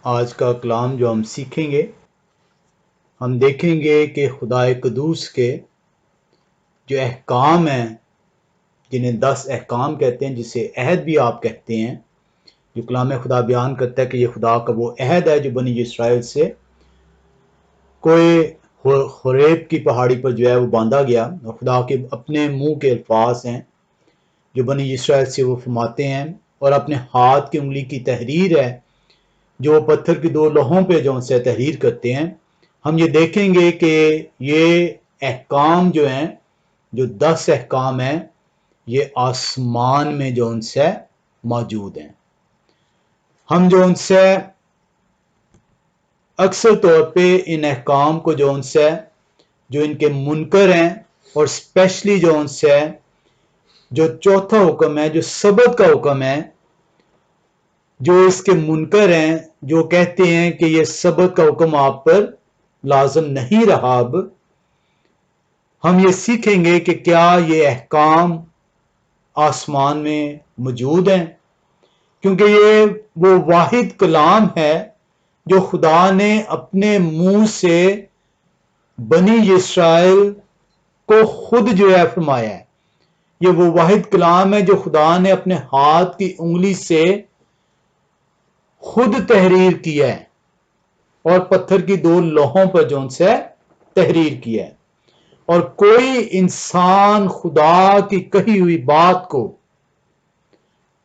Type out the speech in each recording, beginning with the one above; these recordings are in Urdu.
آج کا کلام جو ہم سیکھیں گے، ہم دیکھیں گے کہ خدا قدوس کے جو احکام ہیں، جنہیں 10 احکام کہتے ہیں، جسے عہد بھی آپ کہتے ہیں، جو کلام خدا بیان کرتا ہے کہ یہ خدا کا وہ عہد ہے جو بنی اسرائیل سے کوئی حریب کی پہاڑی پر جو ہے وہ باندھا گیا، اور خدا کے اپنے منہ کے الفاظ ہیں جو بنی اسرائیل سے وہ فرماتے ہیں، اور اپنے ہاتھ کی انگلی کی تحریر ہے جو پتھر کی 2 لوحوں پہ جو ان سے تحریر کرتے ہیں۔ ہم یہ دیکھیں گے کہ یہ احکام جو ہیں، جو 10 احکام ہیں، یہ آسمان میں جو ان سے موجود ہیں۔ ہم جو ان سے اکثر طور پہ ان احکام کو جو ان سے جو ان کے منکر ہیں، اور اسپیشلی جو ان سے جو چوتھا حکم ہے، جو سبت کا حکم ہے، جو اس کے منکر ہیں، جو کہتے ہیں کہ یہ سبت کا حکم آپ پر لازم نہیں رہا، اب ہم یہ سیکھیں گے کہ کیا یہ احکام آسمان میں موجود ہیں، کیونکہ یہ وہ واحد کلام ہے جو خدا نے اپنے منہ سے بنی اسرائیل کو خود جو ہے فرمایا ہے۔ یہ وہ واحد کلام ہے جو خدا نے اپنے ہاتھ کی انگلی سے خود تحریر کیا ہے، اور پتھر کی 2 لوحوں پر جو ان سے تحریر کیا ہے، اور کوئی انسان خدا کی کہی ہوئی بات کو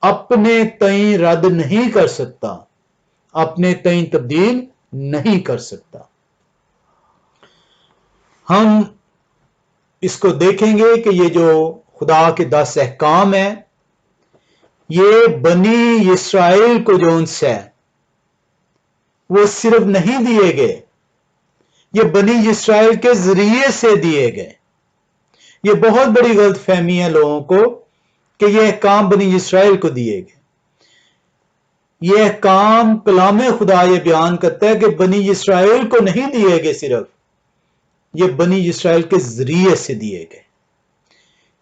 اپنے تئیں رد نہیں کر سکتا، اپنے تئیں تبدیل نہیں کر سکتا۔ ہم اس کو دیکھیں گے کہ یہ جو خدا کے 10 احکام ہیں، یہ بنی اسرائیل کو جو ان سے وہ صرف نہیں دیے گئے، یہ بنی اسرائیل کے ذریعے سے دیے گئے۔ یہ بہت بڑی غلط فہمی ہے لوگوں کو کہ یہ احکام بنی اسرائیل کو دیے گئے۔ یہ احکام کلام خدا یہ بیان کرتا ہے کہ بنی اسرائیل کو نہیں دیے گئے، صرف یہ بنی اسرائیل کے ذریعے سے دیے گئے۔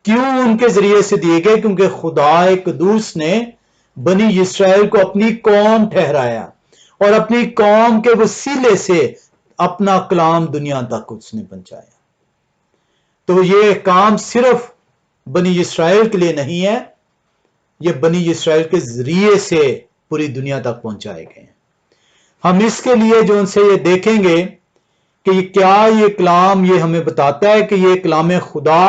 کیوں ان کے ذریعے سے دیے گئے؟ کیونکہ خدا قدوس نے بنی اسرائیل کو اپنی قوم ٹھہرایا، اور اپنی قوم کے وسیلے سے اپنا کلام دنیا تک اس نے پہنچایا۔ تو یہ کام صرف بنی اسرائیل کے لیے نہیں ہے، یہ بنی اسرائیل کے ذریعے سے پوری دنیا تک پہنچائے گئے ہیں۔ ہم اس کے لیے جو ان سے یہ دیکھیں گے کہ کیا یہ کلام یہ ہمیں بتاتا ہے کہ یہ کلام خدا،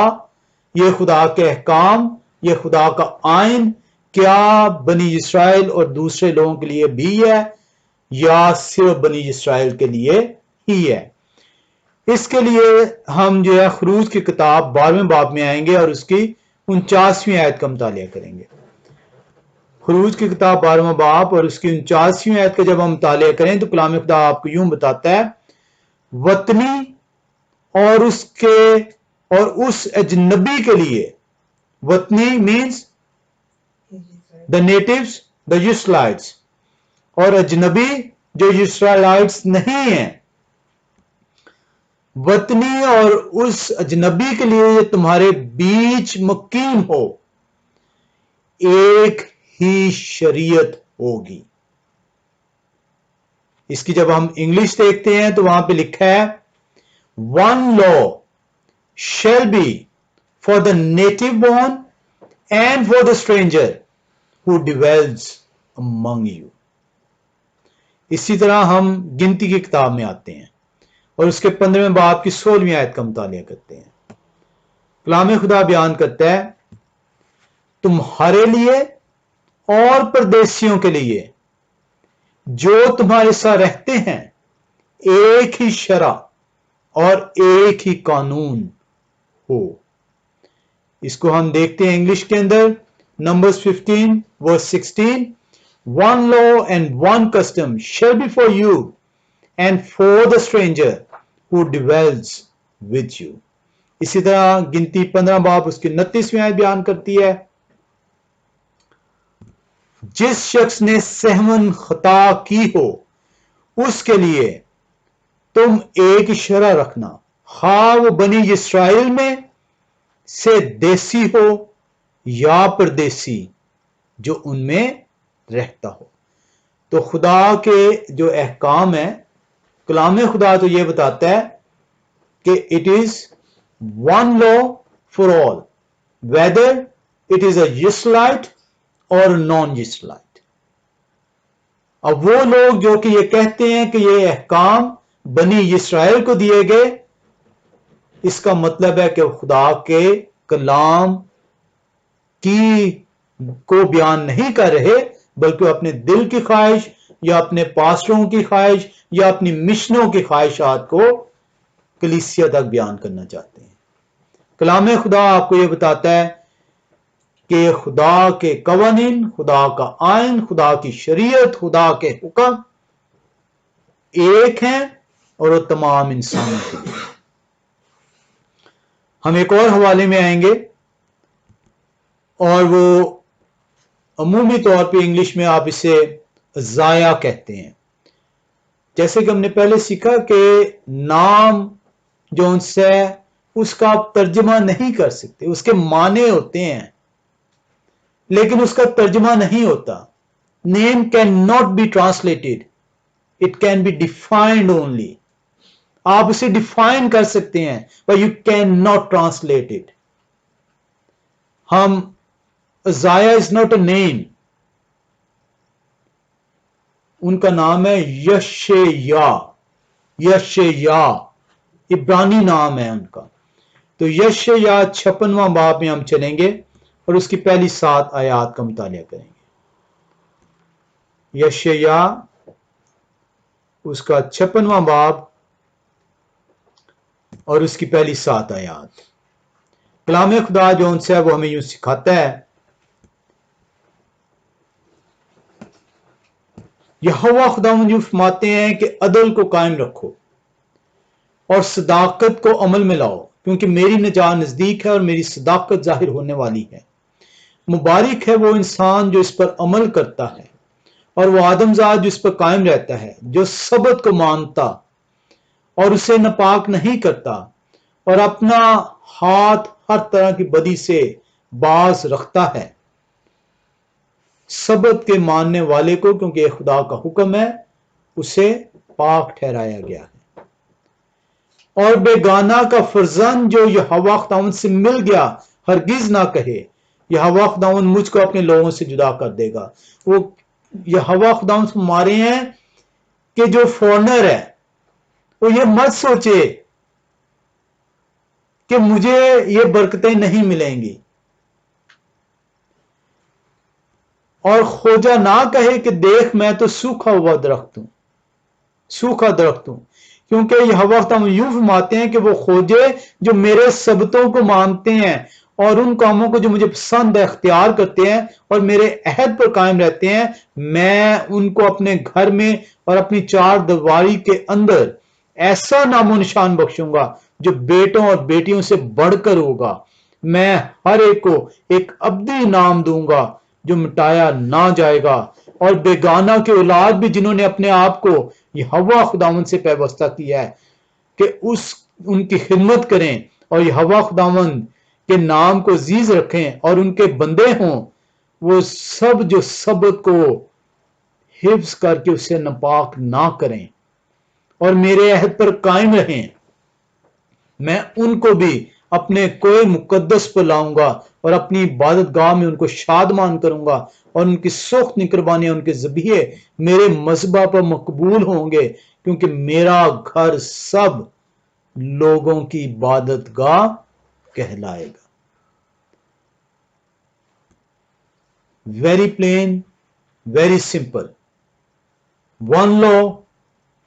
یہ خدا کے احکام، یہ خدا کا آئین کیا بنی اسرائیل اور دوسرے لوگوں کے لیے بھی ہے، یا صرف بنی اسرائیل کے لیے ہی ہے؟ اس کے لیے ہم جو ہے خروج کی کتاب 12ویں باب میں آئیں گے اور اس کی 49ویں آیت کا مطالعہ کریں گے۔ خروج کی کتاب 12واں باب اور اس کی 49ویں آیت کا جب ہم مطالعہ کریں تو کلام خدا آپ کو یوں بتاتا ہے، وطنی اور اس اجنبی کے لیے، وطنی مینز دا نیٹیوز، دا اسرائیلائٹس، اور اجنبی جو اسرائیلائٹس نہیں ہیں، وطنی اور اس اجنبی کے لیے یہ تمہارے بیچ مقیم ہو، ایک ہی شریعت ہوگی۔ اس کی جب ہم انگلش دیکھتے ہیں تو وہاں پہ لکھا ہے one law shall be for the native born and for the stranger who dwells among you۔ اسی طرح ہم گنتی کی کتاب میں آتے ہیں اور اس کے 15ویں باب کی 16ویں آیت کا مطالعہ کرتے ہیں۔ کلام خدا بیان کرتا ہے، تمہارے لیے اور پردیسیوں کے لیے جو تمہارے ساتھ رہتے ہیں ایک ہی شرع اور ایک ہی قانون ہو۔ اس کو ہم دیکھتے ہیں انگلش کے اندر، numbers 15 verse 16، one law and one custom shall be for you and for the stranger who dwells with you۔ اسی طرح گنتی 15 باب اس کی 29ویں آیت بیان کرتی ہے، جس شخص نے سہون خطا کی ہو اس کے لیے تم ایک شرع رکھنا، خواہ وہ بنی اسرائیل میں سے دیسی ہو یا پردیسی جو ان میں رہتا ہو۔ تو خدا کے جو احکام ہے، کلام خدا تو یہ بتاتا ہے کہ it is one law for all, whether it is a Israelite اور نان اسرائیلائٹ۔ اب وہ لوگ جو کہ یہ کہتے ہیں کہ یہ احکام بنی اسرائیل کو دیے گئے، اس کا مطلب ہے کہ خدا کے کلام کو بیان نہیں کر رہے، بلکہ اپنے دل کی خواہش یا اپنے پاسٹروں کی خواہش یا اپنی مشنوں کی خواہشات کو کلیسیا تک بیان کرنا چاہتے ہیں۔ کلام خدا آپ کو یہ بتاتا ہے کہ خدا کے قوانین، خدا کا آئین، خدا کی شریعت، خدا کے حکم ایک ہیں اور وہ تمام انسانوں کے لیے۔ ہم ایک اور حوالے میں آئیں گے، اور وہ عمومی طور پہ انگلش میں آپ اسے ضائع کہتے ہیں۔ جیسے کہ ہم نے پہلے سیکھا کہ نام جو ان سے اس کا آپ ترجمہ نہیں کر سکتے، اس کے معنی ہوتے ہیں لیکن اس کا ترجمہ نہیں ہوتا۔ Name cannot be translated, it can be defined only. آپ اسے ڈیفائن کر سکتے ہیں but you cannot translate it۔ ہم Isaiah is not a name، ان کا نام ہے یشیا، یشیا عبرانی نام ہے ان کا۔ تو یشیا 56واں باب میں ہم چلیں گے اور اس کی پہلی 7 آیات کا مطالعہ کریں گے۔ یشیا اس کا 56واں باب اور اس کی پہلی 7 آیات۔ کلام خدا جو ان سے ہے وہ ہمیں یوں سکھاتا ہے، یہوہ خداوند یوں فرماتے ہیں کہ عدل کو قائم رکھو اور صداقت کو عمل میں لاؤ، کیونکہ میری نجات نزدیک ہے اور میری صداقت ظاہر ہونے والی ہے۔ مبارک ہے وہ انسان جو اس پر عمل کرتا ہے اور وہ آدمزاد جو اس پر قائم رہتا ہے، جو سبت کو مانتا اور اسے ناپاک نہیں کرتا اور اپنا ہاتھ ہر طرح کی بدی سے باز رکھتا ہے۔ سبت کے ماننے والے کو، کیونکہ یہ خدا کا حکم ہے، اسے پاک ٹھہرایا گیا ہے۔ اور بیگانہ کا فرزند جو یہوہ خداوند سے مل گیا ہرگز نہ کہے یہوہ خداوند مجھ کو اپنے لوگوں سے جدا کر دے گا۔ وہ یہوہ خداوند ہمارے ہیں کہ جو فورنر ہے وہ یہ مت سوچے کہ مجھے یہ برکتیں نہیں ملیں گی، اور خوجا نہ کہے کہ دیکھ میں تو سوکھا ہوا درخت ہوں، سوکھا درخت ہوں، کیونکہ یہوہ خداوند یوں فرماتے ہیں کہ وہ خوجے جو میرے سبتوں کو مانتے ہیں اور ان کاموں کو جو مجھے پسند ہے اختیار کرتے ہیں اور میرے عہد پر قائم رہتے ہیں، میں ان کو اپنے گھر میں اور اپنی چار دیواری کے اندر ایسا نام و نشان بخشوں گا جو بیٹوں اور بیٹیوں سے بڑھ کر ہوگا۔ میں ہر ایک کو ایک ابدی نام دوں گا جو مٹایا نہ جائے گا، اور بیگانہ کے اولاد بھی جنہوں نے اپنے آپ کو یہوہ خداوند سے پیوستہ کیا ہے کہ ان کی خدمت کریں اور یہوہ خداوند کے نام کو عزیز رکھیں اور ان کے بندے ہوں، وہ سب جو سبت کو حفظ کر کے اسے ناپاک نہ کریں اور میرے عہد پر قائم رہیں، میں ان کو بھی اپنے کوئے مقدس پر لاؤں گا اور اپنی عبادت گاہ میں ان کو شادمان کروں گا، اور ان کی سخت قربانیاں، ان کے ذبیحے میرے مذبح پر مقبول ہوں گے، کیونکہ میرا گھر سب لوگوں کی عبادت گاہ کہلائے گا۔ Very plain, very simple, one law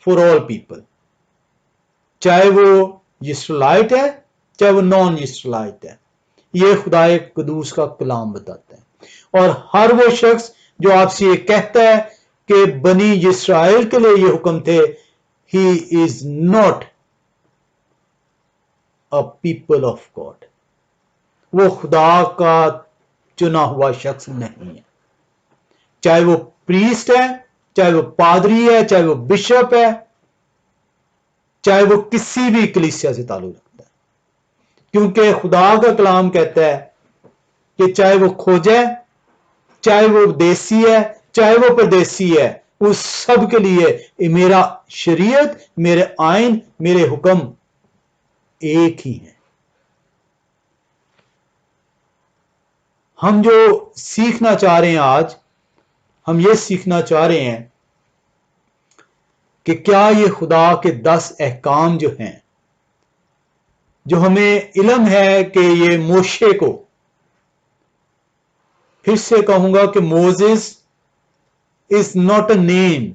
for all people, چاہے وہ اسرائیلائٹ ہے چاہے وہ نان اسرائیلائٹ ہے، یہ خدا قدوس کا کلام بتاتا ہے۔ اور ہر وہ شخص جو آپ سے یہ کہتا ہے کہ بنی اسرائیل کے لیے یہ حکم تھے، he is not a people of God, وہ خدا کا چنا ہوا شخص نہیں ہے، چاہے وہ پریسٹ ہے، چاہے وہ پادری ہے، چاہے وہ بشپ ہے، چاہے وہ کسی بھی کلیسیا سے تعلق رکھتا ہے، کیونکہ خدا کا کلام کہتا ہے کہ چاہے وہ کھوجا ہے، چاہے وہ دیسی ہے، چاہے وہ پردیسی ہے، اس سب کے لیے میرا شریعت، میرے آئین، میرے حکم ایک ہی ہیں۔ ہم جو سیکھنا چاہ رہے ہیں آج، ہم یہ سیکھنا چاہ رہے ہیں کہ کیا یہ خدا کے 10 احکام جو ہیں، جو ہمیں علم ہے کہ یہ موشے کو، پھر سے کہوں گا کہ موزز از ناٹ اے نیم،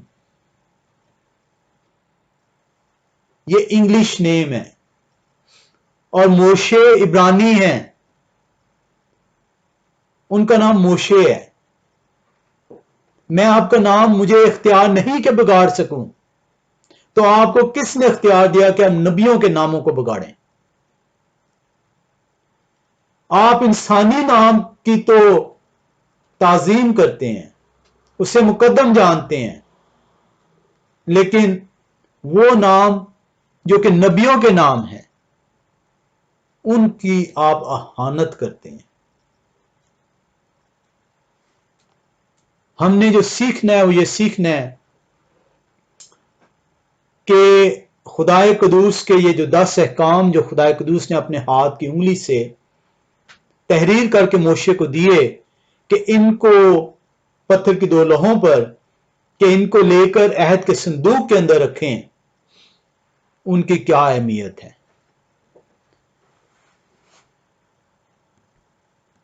یہ انگلش نیم ہے، اور موشے عبرانی ہیں، ان کا نام موشے ہے۔ میں آپ کا نام مجھے اختیار نہیں کہ بگاڑ سکوں، تو آپ کو کس نے اختیار دیا کہ آپ نبیوں کے ناموں کو بگاڑیں؟ آپ انسانی نام کی تو تعظیم کرتے ہیں، اسے مقدم جانتے ہیں، لیکن وہ نام جو کہ نبیوں کے نام ہیں، ان کی آپ اہانت کرتے ہیں۔ ہم نے جو سیکھنا ہے وہ یہ سیکھنا ہے کہ خدائے قدوس کے یہ جو 10 احکام جو خدائے قدوس نے اپنے ہاتھ کی انگلی سے تحریر کر کے موشے کو دیے، کہ ان کو پتھر کی 2 لوحوں پر، کہ ان کو لے کر عہد کے صندوق کے اندر رکھیں، ان کی کیا اہمیت ہے۔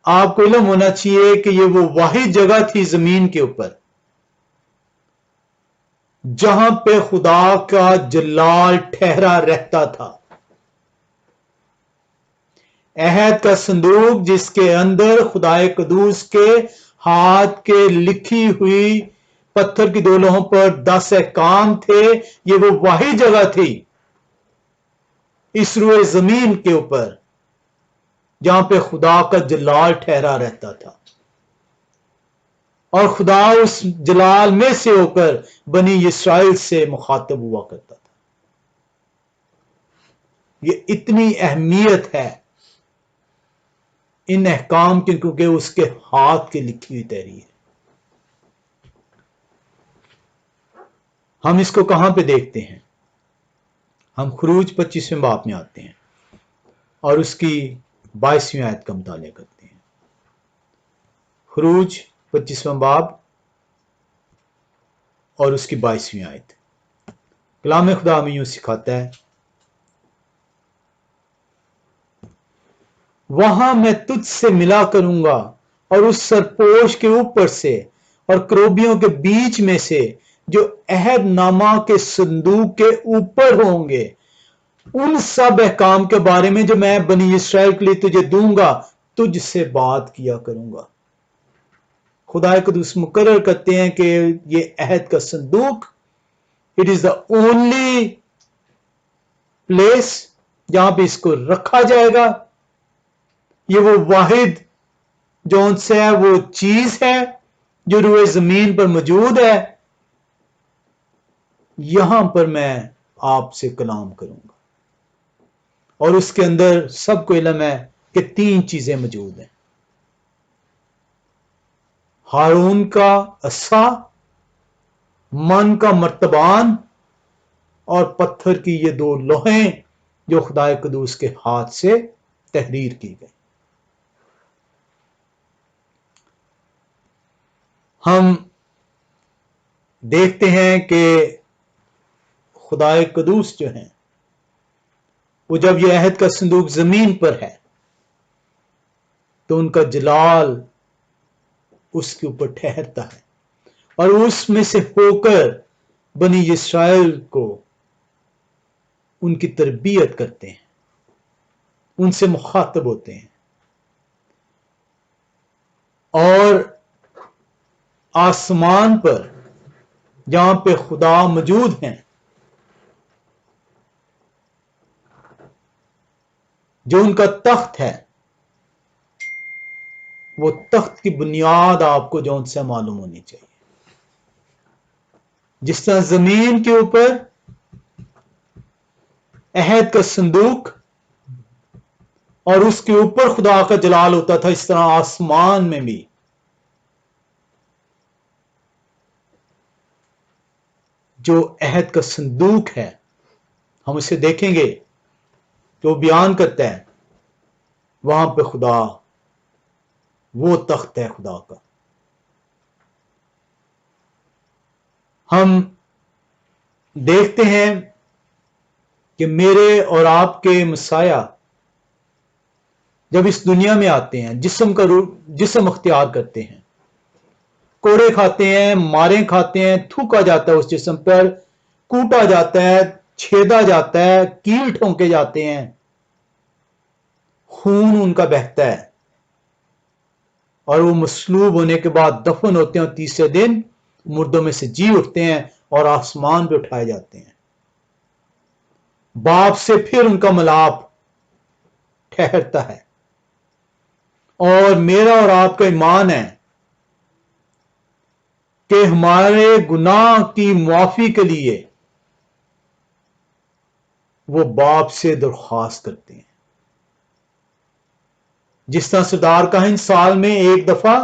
آپ کو علم ہونا چاہیے کہ یہ وہ واحد جگہ تھی زمین کے اوپر جہاں پہ خدا کا جلال ٹھہرا رہتا تھا۔ عہد کا صندوق جس کے اندر خدائے قدوس کے ہاتھ کے لکھی ہوئی پتھر کی 2 لوحوں پر 10 احکام تھے، یہ وہ واحد جگہ تھی اس روئے زمین کے اوپر جہاں پہ خدا کا جلال ٹھہرا رہتا تھا، اور خدا اس جلال میں سے ہو کر بنی اسرائیل سے مخاطب ہوا کرتا تھا۔ یہ اتنی اہمیت ہے ان احکام کی، کیونکہ اس کے ہاتھ کی لکھی ہوئی تحریر ہے۔ ہم اس کو کہاں پہ دیکھتے ہیں؟ ہم خروج 25ویں باب میں آتے ہیں اور اس کی 22ویں آیت کا مطالعہ کرتے ہیں۔ خروج 25واں باب اور اس کی 22ویں آیت۔ کلام خدا ہمیں یوں سکھاتا ہے، وہاں میں تجھ سے ملا کروں گا، اور اس سرپوش کے اوپر سے اور کروبیوں کے بیچ میں سے جو عہد نامہ کے صندوق کے اوپر ہوں گے، ان سب احکام کے بارے میں جو میں بنی اسرائیل کے لیے تجھے دوں گا، تجھ سے بات کیا کروں گا۔ خدا قدوس مقرر کرتے ہیں کہ یہ عہد کا صندوق، it is the only place جہاں پہ اس کو رکھا جائے گا۔ یہ وہ واحد جو ان سے ہے، وہ چیز ہے جو روئے زمین پر موجود ہے، یہاں پر میں آپ سے کلام کروں گا۔ اور اس کے اندر سب کو علم ہے کہ 3 چیزیں موجود ہیں، ہارون کا عصا، من کا مرتبان، اور پتھر کی یہ 2 لوحیں جو خدائے قدوس کے ہاتھ سے تحریر کی گئی۔ ہم دیکھتے ہیں کہ خدائے قدوس جو ہیں، وہ جب یہ عہد کا صندوق زمین پر ہے تو ان کا جلال اس کے اوپر ٹھہرتا ہے، اور اس میں سے ہو کر بنی اسرائیل کو ان کی تربیت کرتے ہیں، ان سے مخاطب ہوتے ہیں، اور آسمان پر جہاں پہ خدا موجود ہیں، جو ان کا تخت ہے، وہ تخت کی بنیاد آپ کو جو ان سے معلوم ہونی چاہیے۔ جس طرح زمین کے اوپر عہد کا صندوق اور اس کے اوپر خدا کا جلال ہوتا تھا، اس طرح آسمان میں بھی جو عہد کا صندوق ہے، ہم اسے دیکھیں گے جو بیان کرتا ہے وہاں پہ خدا، وہ تخت ہے خدا کا. ہم دیکھتے ہیں کہ میرے اور آپ کے مسیح جب اس دنیا میں آتے ہیں، جسم اختیار کرتے ہیں، کوڑے کھاتے ہیں، ماریں کھاتے ہیں، تھوکا جاتا ہے اس جسم پر، کوٹا جاتا ہے، چھیدا جاتا ہے، کیل ٹھونکے جاتے ہیں، خون ان کا بہتا ہے، اور وہ مصلوب ہونے کے بعد دفن ہوتے ہیں، اور تیسرے دن مردوں میں سے جی اٹھتے ہیں اور آسمان پہ اٹھائے جاتے ہیں. باپ سے پھر ان کا ملاپ ٹھہرتا ہے. اور میرا اور آپ کا ایمان ہے کہ ہمارے گناہ کی معافی کے لیے وہ باپ سے درخواست کرتے ہیں. جس طرح سردار کاہن سال میں ایک دفعہ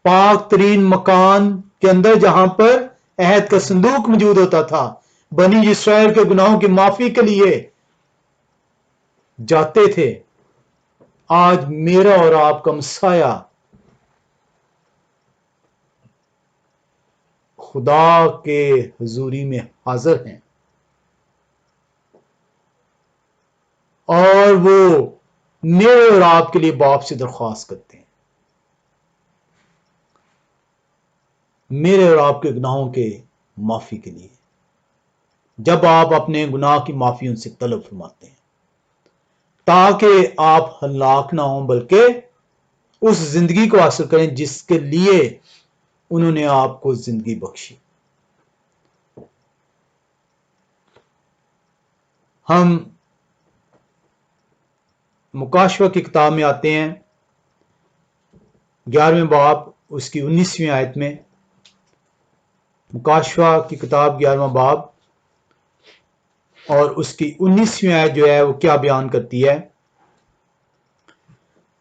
پاک ترین مکان کے اندر جہاں پر عہد کا صندوق موجود ہوتا تھا، بنی اسرائیل کے گناہوں کی معافی کے لیے جاتے تھے، آج میرا اور آپ کا مسیح خدا کے حضوری میں حاضر ہیں، اور وہ میرے اور آپ کے لیے باپ سے درخواست کرتے ہیں، میرے اور آپ کے گناہوں کے معافی کے لیے. جب آپ اپنے گناہ کی معافی ان سے طلب فرماتے ہیں تاکہ آپ ہلاک نہ ہوں بلکہ اس زندگی کو حاصل کریں جس کے لیے انہوں نے آپ کو زندگی بخشی. ہم مکاشفہ کی کتاب میں آتے ہیں، 11ویں باب اس کی 19ویں آیت میں. مکاشفہ کی کتاب 11واں باب اور اس کی 19ویں آیت جو ہے وہ کیا بیان کرتی ہے؟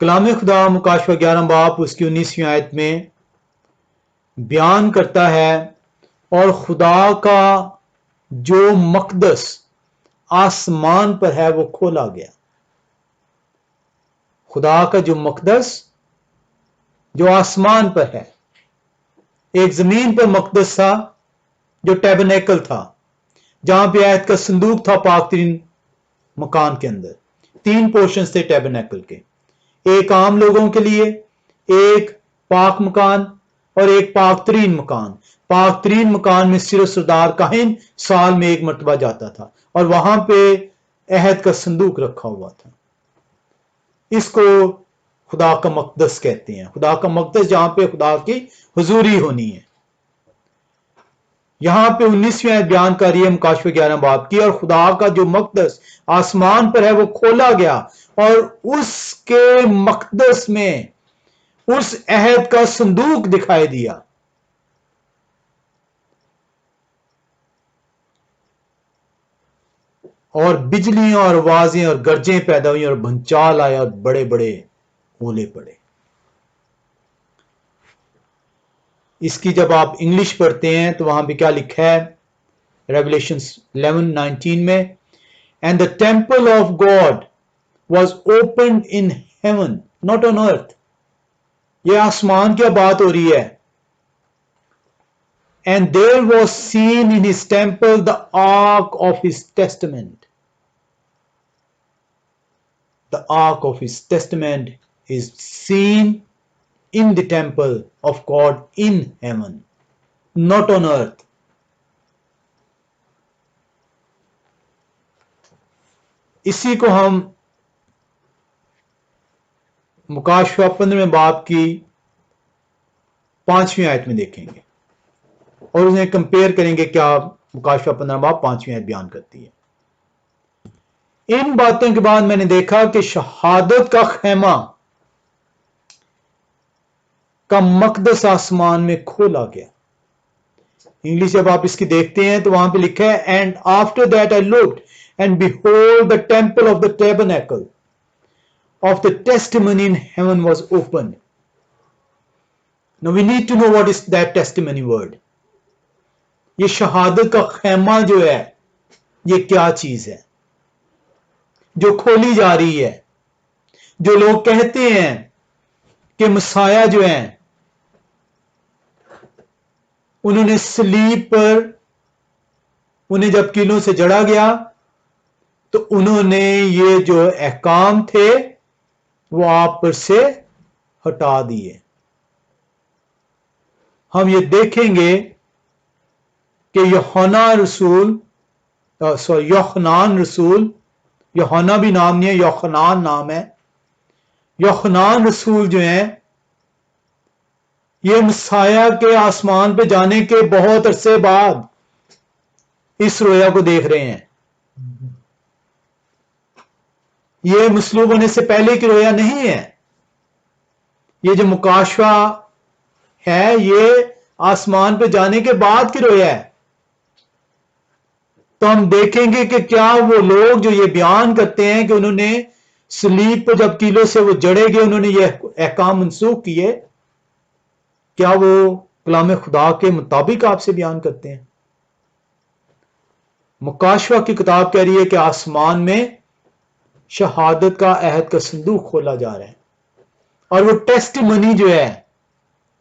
کلام خدا مکاشفہ 11 باب اس کی 19ویں آیت میں بیان کرتا ہے، اور خدا کا جو مقدس آسمان پر ہے وہ کھولا گیا. خدا کا جو مقدس جو آسمان پر ہے، ایک زمین پر مقدس تھا جو ٹیبرنیکل تھا، جہاں پہ عہد کا صندوق تھا پاک ترین مکان کے اندر. 3 پورشنز تھے ٹیبرنیکل کے، ایک عام لوگوں کے لیے، ایک پاک مکان اور ایک پاک ترین مکان. پاک ترین مکان میں صرف سردار کاہن سال میں ایک مرتبہ جاتا تھا، اور وہاں پہ عہد کا صندوق رکھا ہوا تھا. اس کو خدا کا مقدس کہتے ہیں، خدا کا مقدس جہاں پہ خدا کی حضوری ہونی ہے. یہاں پہ 19ویں آیت بیان کر رہی ہے مکاشفہ 11 باب کی، اور خدا کا جو مقدس آسمان پر ہے وہ کھولا گیا، اور اس کے مقدس میں اس عہد کا صندوق دکھائی دیا. اور بجلیاں اور آوازیں اور گرجیں پیدا ہوئی اور بھنچال آیا اور بڑے بڑے اولے پڑے. اس کی جب آپ انگلش پڑھتے ہیں تو وہاں پہ کیا لکھا ہے؟ ریولیشن 11:19 میں، and the temple of God was opened in heaven, not on earth. یہ آسمان کیا بات ہو رہی ہے. And there was seen in his temple the ark of his testament. The ark of his testament is seen in the temple of God in heaven, not on earth. اسی کو ہم مکاشفہ 15 باب کی 5ویں آیت میں دیکھیں گے اور انہیں کمپیئر کریں گے کیا مکاشفہ 15 باب 5ویں آیت بیان کرتی ہے. ان باتوں کے بعد میں نے دیکھا کہ شہادت کا خیمہ کا مقدس آسمان میں کھولا گیا. انگلش جب آپ اس کی دیکھتے ہیں تو وہاں پہ لکھا ہے، and after that I looked and behold the temple of the tabernacle of the testimony in heaven was opened. Now we need to know what is that testimony word. یہ شہادت کا خیمہ جو ہے یہ کیا چیز ہے جو کھولی جا رہی ہے. جو لوگ کہتے ہیں کہ مسیح جو ہیں انہوں نے صلیب پر انہیں جب کیلوں سے جڑا گیا تو انہوں نے یہ جو احکام تھے وہ آپ پر سے ہٹا دیے. ہم یہ دیکھیں گے کہ یوحنا رسول یوحنا بھی نام نہیں ہے، یوحنان نام ہے. یوحنان رسول جو ہیں یہ مسیح کے آسمان پہ جانے کے بہت عرصے بعد اس رویا کو دیکھ رہے ہیں. یہ مصلوب ہونے سے پہلے کی رویا نہیں ہے. یہ جو مکاشفہ ہے یہ آسمان پہ جانے کے بعد کی رویا ہے. تو ہم دیکھیں گے کہ کیا وہ لوگ جو یہ بیان کرتے ہیں کہ انہوں نے صلیب پہ جب کیلوں سے وہ جڑے گئے انہوں نے یہ احکام منسوخ کیے، کیا وہ کلام خدا کے مطابق آپ سے بیان کرتے ہیں؟ مکاشفہ کی کتاب کہہ رہی ہے کہ آسمان میں شہادت کا عہد کا صندوق کھولا جا رہا ہے اور وہ ٹیسٹ منی جو ہے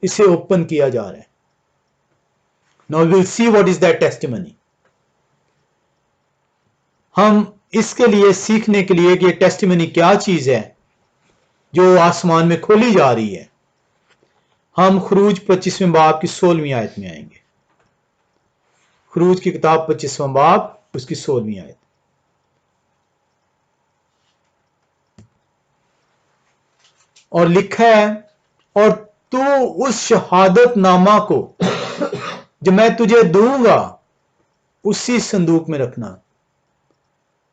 اسے اوپن کیا جا رہا ہے. Now we'll see what is that testimony. ہم اس کے لیے سیکھنے کے لیے کہ یہ ٹیسٹیمنی کیا چیز ہے جو آسمان میں کھولی جا رہی ہے، ہم خروج 25ویں باب کی 16ویں آیت میں آئیں گے. خروج کی کتاب 25واں باب اس کی 16ویں آیت. اور لکھا ہے اور تو اس شہادت نامہ کو جو میں تجھے دوں گا اسی صندوق میں رکھنا.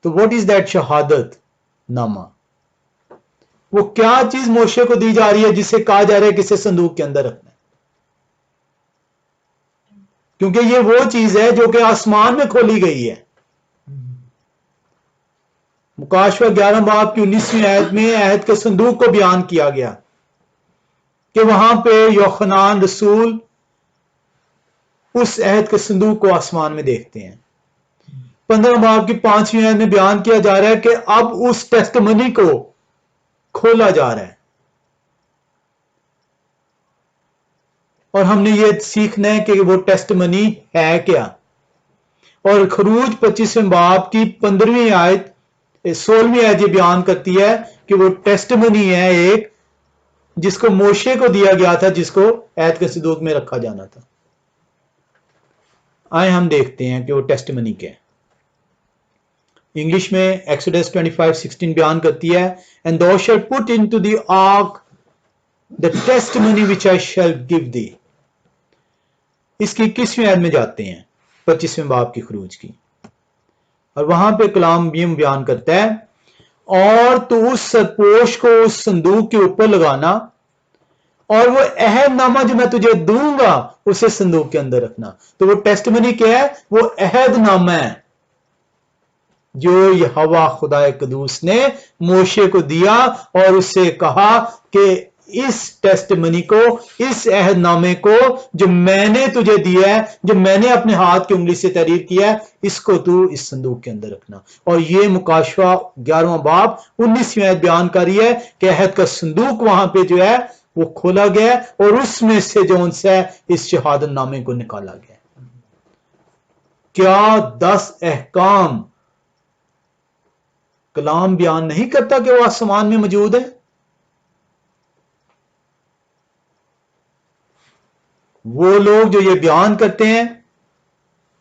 تو واٹ از دیٹ شہادت نامہ؟ وہ کیا چیز موشے کو دی جا رہی ہے جسے کہا جا رہا ہے کسے صندوق کے اندر رکھنا ہے؟ کیونکہ یہ وہ چیز ہے جو کہ آسمان میں کھولی گئی ہے. مکاشفہ 11 باب کی 19ویں آیت میں عہد کے صندوق کو بیان کیا گیا کہ وہاں پہ یوحنان رسول اس عہد کے صندوق کو آسمان میں دیکھتے ہیں. 15 باب کی 5ویں آیت میں بیان کیا جا رہا ہے کہ اب اس ٹیسٹمنی کو کھولا جا رہا ہے. اور ہم نے یہ سیکھنا ہے کہ وہ ٹیسٹمنی ہے کیا. اور خروج 25ویں باب کی 15ویں آیت 16ویں آیت یہ بیان کرتی ہے کہ وہ ٹیسٹمنی ہے ایک جس کو موشے کو دیا گیا تھا، جس کو عہد کے صندوق میں رکھا جانا تھا. آئے ہم دیکھتے ہیں کہ وہ ٹیسٹمنی کیا ہے. انگلش میں ایکسوڈس 25:16 بیان کرتی ہے and thou shalt put into the ark the testimony which I shall give thee. اس کی 21ویں آیت میں جاتے ہیں 25ویں باب کی خروج کی، اور وہاں پہ کلام بیان کرتا ہے اور تو اس سرپوش کو اس صندوق کے اوپر لگانا اور وہ عہد نامہ جو میں تجھے دوں گا اسے صندوق کے اندر رکھنا. تو وہ ٹیسٹمنی کیا ہے؟ وہ عہد نامہ ہے جو یہوہ خدا قدوس نے موشے کو دیا اور اس سے کہا کہ اس ٹیسٹمنی کو، اس عہد نامے کو جو میں نے تجھے دیا ہے، جو میں نے اپنے ہاتھ کی انگلی سے تحریر کیا ہے، اس کو تو اس صندوق کے اندر رکھنا. اور یہ مکاشفہ 11واں باب 19ویں آیت بیان کر رہی ہے کہ عہد کا صندوق وہاں پہ جو ہے وہ کھولا گیا اور اس میں سے جو ان سے اس شہادت نامے کو نکالا گیا. کیا 10 احکام کلام بیان نہیں کرتا کہ وہ آسمان میں موجود ہے؟ وہ لوگ جو یہ بیان کرتے ہیں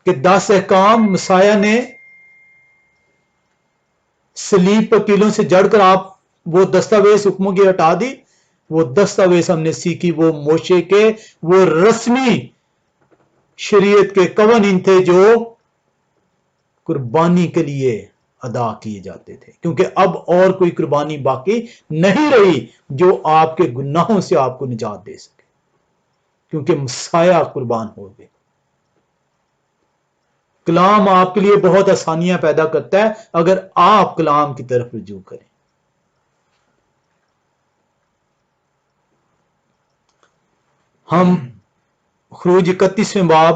کہ 10 احکام مسیح نے صلیب پر کیلوں سے جڑ کر آپ وہ دستاویز حکموں کی ہٹا دی، وہ دستاویز ہم نے سیکھی وہ موشے کے وہ رسمی شریعت کے قوانین تھے جو قربانی کے لیے ادا کیے جاتے تھے، کیونکہ اب اور کوئی قربانی باقی نہیں رہی جو آپ کے گناہوں سے آپ کو نجات دے سکے، کیونکہ مسیح قربان ہو گئے. کلام آپ کے لیے بہت آسانیاں پیدا کرتا ہے اگر آپ کلام کی طرف رجوع کریں. ہم خروج 31ویں باب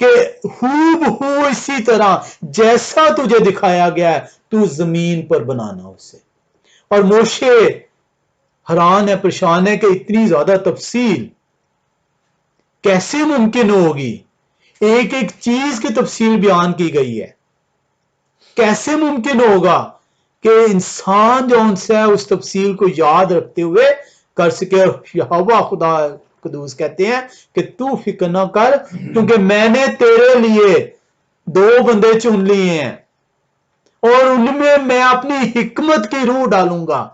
کہ ہو اسی طرح جیسا تجھے دکھایا گیا ہے تو زمین پر بنانا اسے. اور موشے حیران ہے، پریشان ہے کہ اتنی زیادہ تفصیل کیسے ممکن ہوگی؟ ایک ایک چیز کی تفصیل بیان کی گئی ہے. کیسے ممکن ہوگا کہ انسان جو ان سے اس تفصیل کو یاد رکھتے ہوئے کر سکے؟ یہوہ خدا قدوس کہتے ہیں کہ تو فکر نہ کر، کیونکہ میں نے تیرے لیے 2 بندے چن لیے ہیں اور ان میں اپنی حکمت کی روح ڈالوں گا.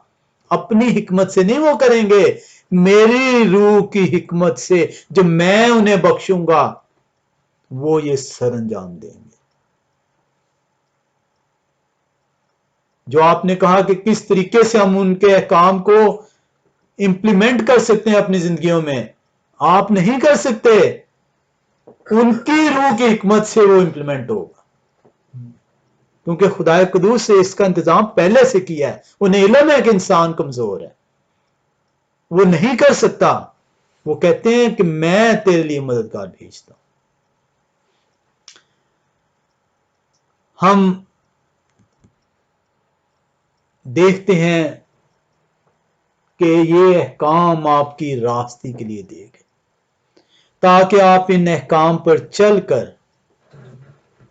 اپنی حکمت سے نہیں وہ کریں گے، میری روح کی حکمت سے جو میں انہیں بخشوں گا وہ یہ سر انجام دیں گے. جو آپ نے کہا کہ کس طریقے سے ہم ان کے احکام کو امپلیمنٹ کر سکتے ہیں اپنی زندگیوں میں، آپ نہیں کر سکتے، ان کی روح کی حکمت سے وہ امپلیمنٹ ہوگا، کیونکہ خدا قدوس سے اس کا انتظام پہلے سے کیا ہے. انہیں علم ہے کہ انسان کمزور ہے، وہ نہیں کر سکتا. وہ کہتے ہیں کہ میں تیرے لیے مددگار بھیجتا ہوں. ہم دیکھتے ہیں کہ یہ احکام آپ کی راستی کے لیے دیے گئے تاکہ آپ ان احکام پر چل کر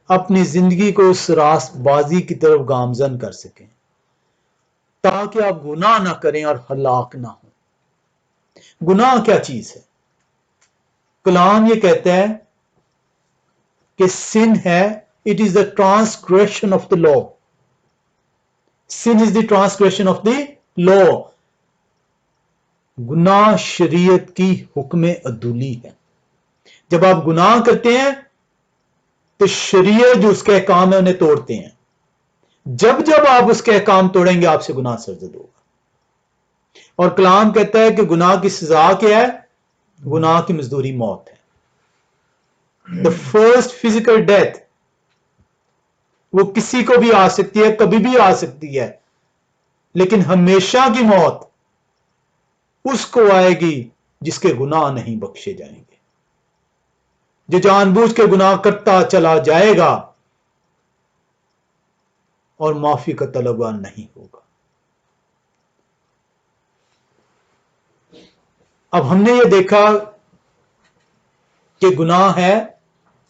اپنی زندگی کو اس راست بازی کی طرف گامزن کر سکیں، تاکہ آپ گناہ نہ کریں اور ہلاک نہ ہوں. گناہ کیا چیز ہے؟ کلام یہ کہتا ہے کہ سن ہے، it is the transgression of the law. Sin is the transgression of the law. گناہ شریعت کی حکم عدولی ہے. جب آپ گناہ کرتے ہیں تو شریعت جو اس کے احکام ہے انہیں توڑتے ہیں. جب جب آپ اس کے احکام توڑیں گے آپ سے گناہ سرزد ہوگا. اور کلام کہتا ہے کہ گناہ کی سزا کیا ہے؟ گناہ کی مزدوری موت ہے. دا فرسٹ فزیکل ڈیتھ وہ کسی کو بھی آ سکتی ہے، کبھی بھی آ سکتی ہے، لیکن ہمیشہ کی موت اس کو آئے گی جس کے گناہ نہیں بخشے جائیں گے، جو جان بوجھ کے گناہ کرتا چلا جائے گا اور معافی کا طلبگار نہیں ہوگا. اب ہم نے یہ دیکھا کہ گناہ ہے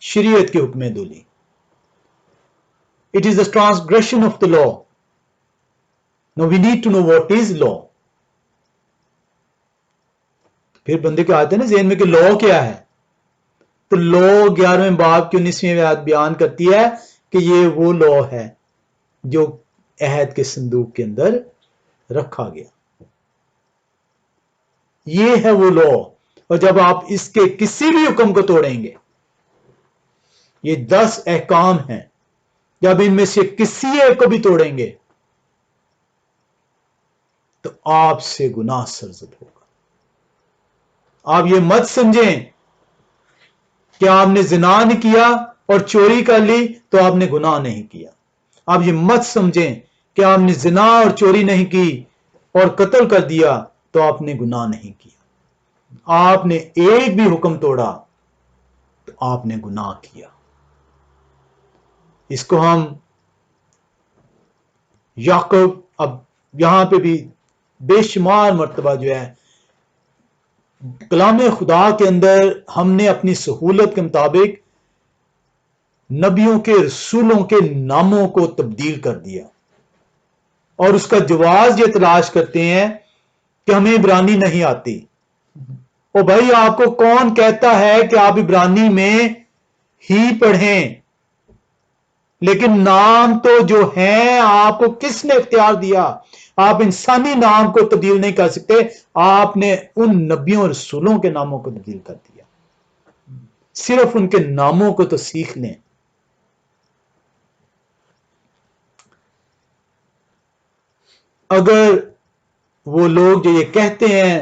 شریعت کے حکم عدولی. It is the transgression of the law. Now we need to know what is law. پھر بندے کے آتے ہیں نا ذہن میں کہ لا کیا ہے؟ تو لا 11ویں باب کی 19ویں آیت بیان کرتی ہے کہ یہ وہ لا ہے جو عہد کے صندوق کے اندر رکھا گیا. یہ ہے وہ لا. اور جب آپ اس کے کسی بھی حکم کو توڑیں گے، یہ 10 احکام ہیں، جب ان میں سے کسی ایک کو بھی توڑیں گے تو آپ سے گناہ سرزد ہوگا. آپ یہ مت سمجھیں کہ آپ نے زنا نہیں کیا اور چوری کر لی تو آپ نے گناہ نہیں کیا. آپ یہ مت سمجھیں کہ آپ نے زنا اور چوری نہیں کی اور قتل کر دیا تو آپ نے گناہ نہیں کیا. آپ نے ایک بھی حکم توڑا تو آپ نے گناہ کیا. اس کو ہم یعقوب اب یہاں پہ بھی بے شمار مرتبہ جو ہے کلام خدا کے اندر ہم نے اپنی سہولت کے مطابق نبیوں کے رسولوں کے ناموں کو تبدیل کر دیا اور اس کا جواز یہ تلاش کرتے ہیں کہ ہمیں عبرانی نہیں آتی. او بھائی آپ کو کون کہتا ہے کہ آپ عبرانی میں ہی پڑھیں؟ لیکن نام تو جو ہیں آپ کو کس نے اختیار دیا؟ آپ انسانی نام کو تبدیل نہیں کر سکتے، آپ نے ان نبیوں رسولوں کے ناموں کو تبدیل کر دیا. صرف ان کے ناموں کو تو سیکھ لیں. اگر وہ لوگ جو یہ کہتے ہیں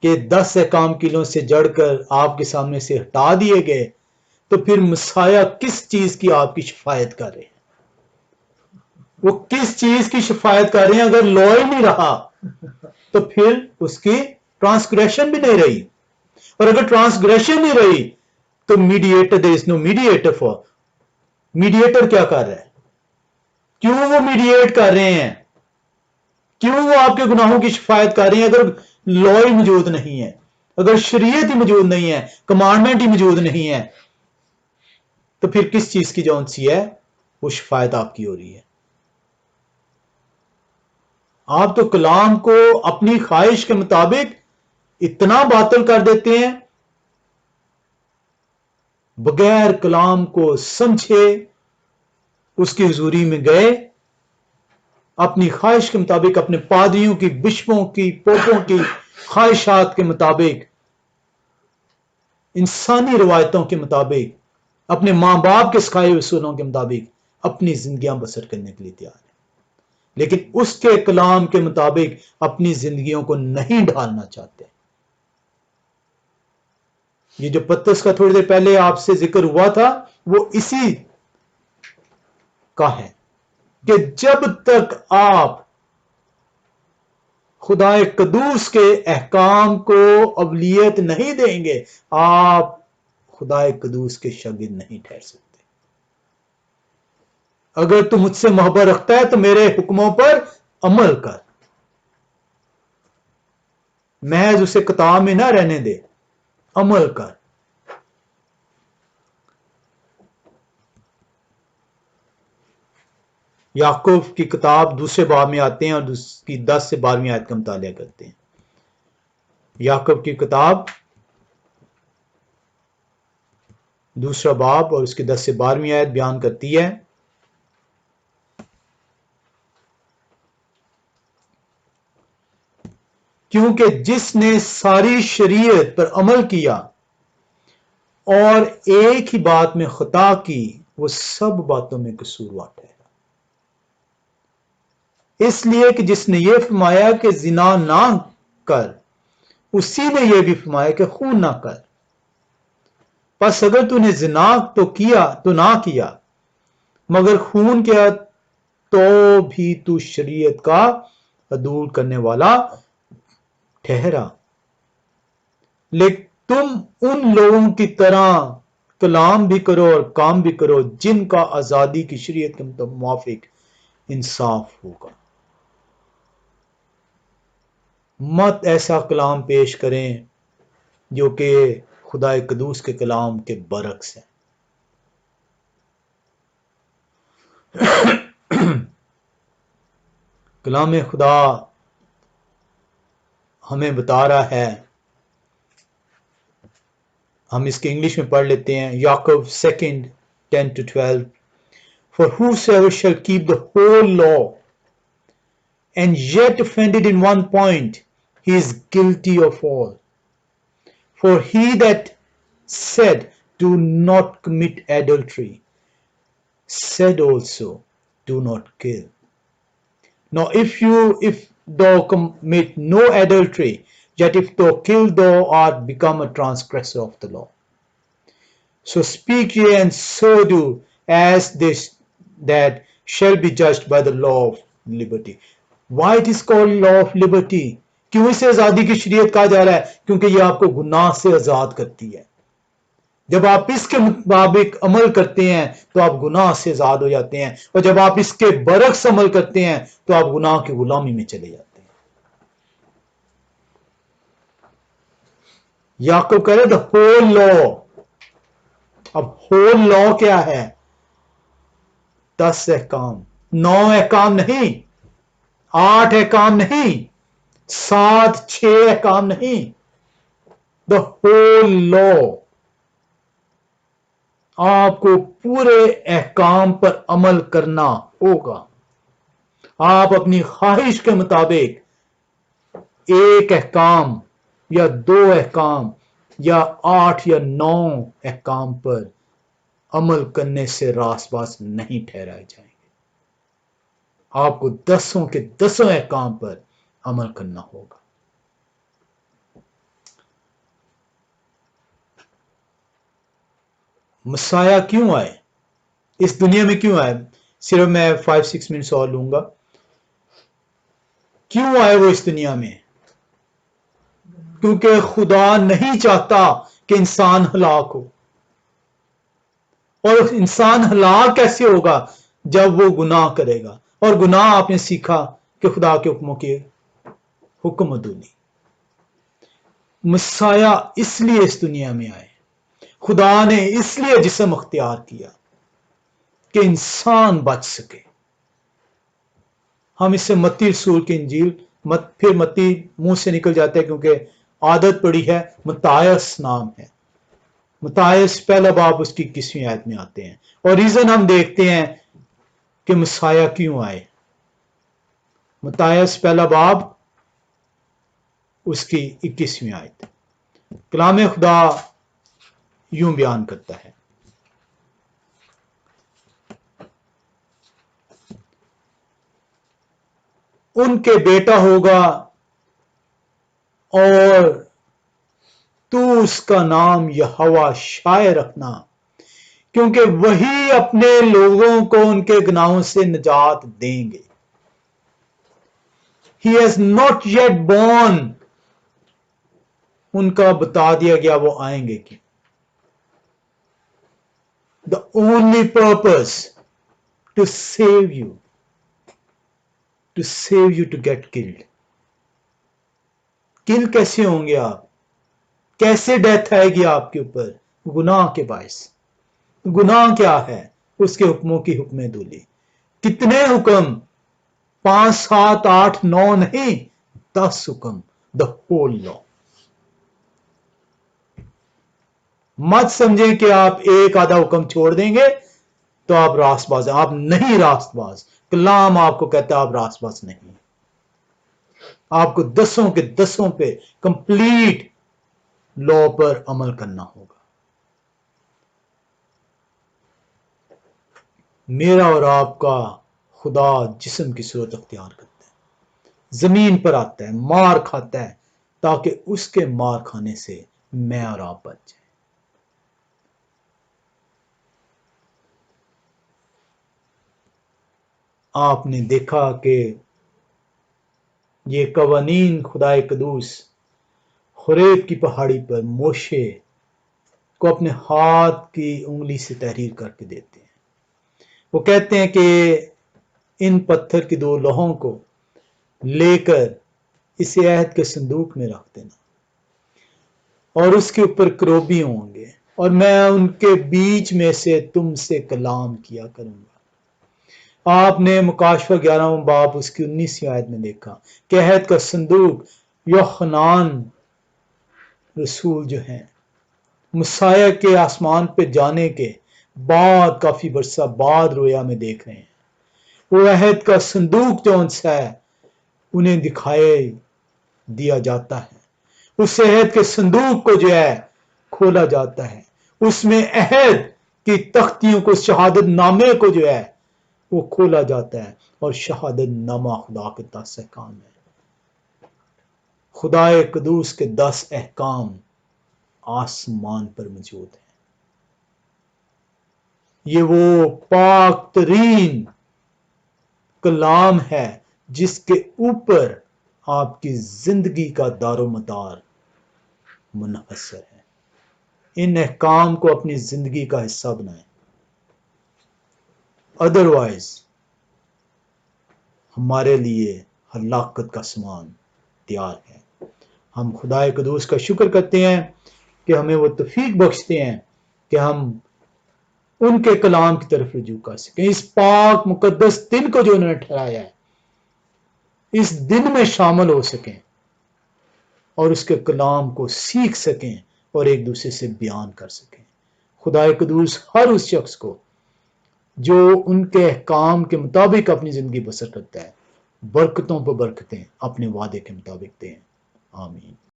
کہ 10 احکام کلوں سے جڑ کر آپ کے سامنے سے ہٹا دیے گئے تو پھر مسیح کس چیز کی آپ کی شفاعت کر رہے ہیں؟ وہ کس چیز کی شفاعت کر رہے ہیں؟ اگر لا ہی نہیں رہا تو پھر اس کی ٹرانسگریشن بھی نہیں رہی، اور اگر ٹرانسگریشن نہیں رہی تو mediator there is no mediator for. Mediator کیا کر رہا ہے؟ کیوں وہ میڈیٹ کر رہے ہیں؟ کیوں وہ آپ کے گناہوں کی شفایت کر رہے ہیں؟ اگر لا ہی موجود نہیں ہے، اگر شریعت ہی موجود نہیں ہے، کمانڈمنٹ ہی موجود نہیں ہے، تو پھر کس چیز کی جون سی ہے وہ شفایت آپ کی ہو رہی ہے؟ آپ تو کلام کو اپنی خواہش کے مطابق اتنا باطل کر دیتے ہیں، بغیر کلام کو سمجھے اس کی حضوری میں گئے، اپنی خواہش کے مطابق، اپنے پادریوں کی، بشپوں کی، پوپوں کی خواہشات کے مطابق، انسانی روایتوں کے مطابق، اپنے ماں باپ کے سکھائے اصولوں کے مطابق اپنی زندگیاں بسر کرنے کے لیے تیار ہیں، لیکن اس کے کلام کے مطابق اپنی زندگیوں کو نہیں ڈھالنا چاہتے. یہ جو پترس کا تھوڑی دیر پہلے آپ سے ذکر ہوا تھا وہ اسی کا ہے کہ جب تک آپ خدا قدوس کے احکام کو اولویت نہیں دیں گے، آپ خدا قدوس کے شاگرد نہیں ٹھہر سکتے. اگر تو مجھ سے محبت رکھتا ہے تو میرے حکموں پر عمل کر، محض اسے کتاب میں نہ رہنے دے، عمل کر. یعقوب کی کتاب دوسرے باب میں آتے ہیں اور اس کی 10 سے 12ویں آیت کا مطالعہ کرتے ہیں. یعقوب کی کتاب دوسرا باب اور اس کی 10 سے 12ویں آیت بیان کرتی ہے، کیونکہ جس نے ساری شریعت پر عمل کیا اور ایک ہی بات میں خطا کی، وہ سب باتوں میں قصوروار ٹھہرا. اس لیے کہ جس نے یہ فرمایا کہ زنا نہ کر، اسی نے یہ بھی فرمایا کہ خون نہ کر. پس اگر تو نے زنا تو نہ کیا مگر خون کیا، تو بھی تو شریعت کا عدول کرنے والا ٹھہرا. لیکن تم ان لوگوں کی طرح کلام بھی کرو اور کام بھی کرو جن کا آزادی کی شریعت کے موافق انصاف ہوگا. مت ایسا کلام پیش کریں جو کہ خدا قدوس کے کلام کے برعکس ہے. کلام خدا ہمیں بتا رہا ہے، ہم اس کے انگلش میں پڑھ لیتے ہیں. یعقوب 2:10-12 For whosoever shall keep the whole law and yet offended in one point, he is guilty of all. For he that said, do not commit adultery, said also, do not kill. Now if thou commit no adultery, yet if thou kill, thou art become a transgressor of the law. So speak ye and so do, as this that shall be judged by the law of liberty. Why it is called law of liberty? کیوں اسے آزادی کی شریعت کہا جا رہا ہے؟ کیونکہ یہ آپ کو گناہ سے آزاد کرتی ہے. جب آپ اس کے مطابق عمل کرتے ہیں تو آپ گناہ سے آزاد ہو جاتے ہیں، اور جب آپ اس کے برعکس عمل کرتے ہیں تو آپ گناہ کی غلامی میں چلے جاتے ہیں. یعقوب کہہ رہے the whole law. اب whole law کیا ہے؟ 10 احکام، 9 احکام نہیں، 8 احکام نہیں، 7 6 احکام نہیں، the whole law. آپ کو پورے احکام پر عمل کرنا ہوگا. آپ اپنی خواہش کے مطابق ایک احکام یا 2 احکام یا 8 یا 9 احکام پر عمل کرنے سے راس باز نہیں ٹھہرائے جائیں گے. آپ کو 10 کے 10 احکام پر عمل کرنا ہوگا. مسیح کیوں آئے؟ اس دنیا میں کیوں آئے؟ صرف میں 5-6 منٹس اور لوں گا. کیوں آئے وہ اس دنیا میں؟ کیونکہ خدا نہیں چاہتا کہ انسان ہلاک ہو. اور انسان ہلاک کیسے ہوگا جب وہ گناہ کرے گا، اور گناہ آپ نے سیکھا کہ خدا کے حکموں کی حکم عدولی۔ مسیح اس لیے اس دنیا میں آئے، خدا نے اس لیے جسم اختیار کیا کہ انسان بچ سکے۔ ہم اس سے متی رسول کی انجیل پھر متی منہ سے نکل جاتے ہیں کیونکہ عادت پڑی ہے، متیاس نام ہے، متیاس پہلا باب اس کی 21ویں آیت میں آتے ہیں، اور ریزن ہم دیکھتے ہیں کہ مسیح کیوں آئے۔ متیاس پہلا باب اس کی 21ویں آیت، کلام خدا یوں بیان کرتا ہے، ان کے بیٹا ہوگا اور تو اس کا نام یہوہ شائع رکھنا، کیونکہ وہی اپنے لوگوں کو ان کے گناہوں سے نجات دیں گے۔ He has not yet born، ان کا بتا دیا گیا وہ آئیں گے کہ the only purpose to save you to get killed۔ کل کیسے ہوں گے آپ؟ کیسے ڈیتھ آئے گی آپ کے اوپر؟ گناہ کے باعث۔ گناہ کیا ہے؟ اس کے حکموں کی حکم دولی۔ کتنے حکم؟ 5 7 8 9 نہیں، 10 حکم، دا ہول لا۔ مت سمجھیں کہ آپ ایک آدھا حکم چھوڑ دیں گے تو آپ راست باز ہیں، آپ نہیں راست باز۔ کلام آپ کو کہتا ہے آپ راست باز نہیں، آپ کو 10 کے 10 پہ کمپلیٹ لا پر عمل کرنا ہوگا۔ میرا اور آپ کا خدا جسم کی صورت اختیار کرتا ہے، زمین پر آتا ہے، مار کھاتا ہے تاکہ اس کے مار کھانے سے میں اور آپ بچ جائیں۔ آپ نے دیکھا کہ یہ قوانین خدا قدوس خریب کی پہاڑی پر موشے کو اپنے ہاتھ کی انگلی سے تحریر کر کے دیتے ہیں۔ وہ کہتے ہیں کہ ان پتھر کی 2 لوہوں کو لے کر اسے عہد کے صندوق میں رکھ دینا، اور اس کے اوپر کروبی ہوں گے، اور میں ان کے بیچ میں سے تم سے کلام کیا کروں گا۔ آپ نے مکاشفہ 11 باب اس کی 19ویں آیت میں دیکھا کہ عہد کا صندوق یوحنان رسول جو ہیں مسیح کے آسمان پہ جانے کے بعد کافی برسہ بعد رویا میں دیکھ رہے ہیں۔ وہ عہد کا صندوق جو ان سے ہے انہیں دکھائے دیا جاتا ہے، اس عہد کے صندوق کو جو ہے کھولا جاتا ہے، اس میں عہد کی تختیوں کو، شہادت نامے کو جو ہے وہ کھولا جاتا ہے، اور شہادت نامہ خدا کے 10 احکام ہے۔ خدا قدوس کے 10 احکام آسمان پر موجود ہیں۔ یہ وہ پاک ترین کلام ہے جس کے اوپر آپ کی زندگی کا دار و مدار منحصر ہے۔ ان احکام کو اپنی زندگی کا حصہ بنائیں، ادروائز ہمارے لیے ہلاکت کا سامان تیار ہے۔ ہم خدا قدوس کا شکر کرتے ہیں کہ ہمیں وہ توفیق بخشتے ہیں کہ ہم ان کے کلام کی طرف رجوع کر سکیں، اس پاک مقدس دن کو جو انہوں نے ٹھہرایا ہے اس دن میں شامل ہو سکیں اور اس کے کلام کو سیکھ سکیں اور ایک دوسرے سے بیان کر سکیں۔ خدا قدوس ہر اس شخص کو جو ان کے احکام کے مطابق اپنی زندگی بسر کرتا ہے برکتوں پر برکتیں اپنے وعدے کے مطابق دیں۔ آمین۔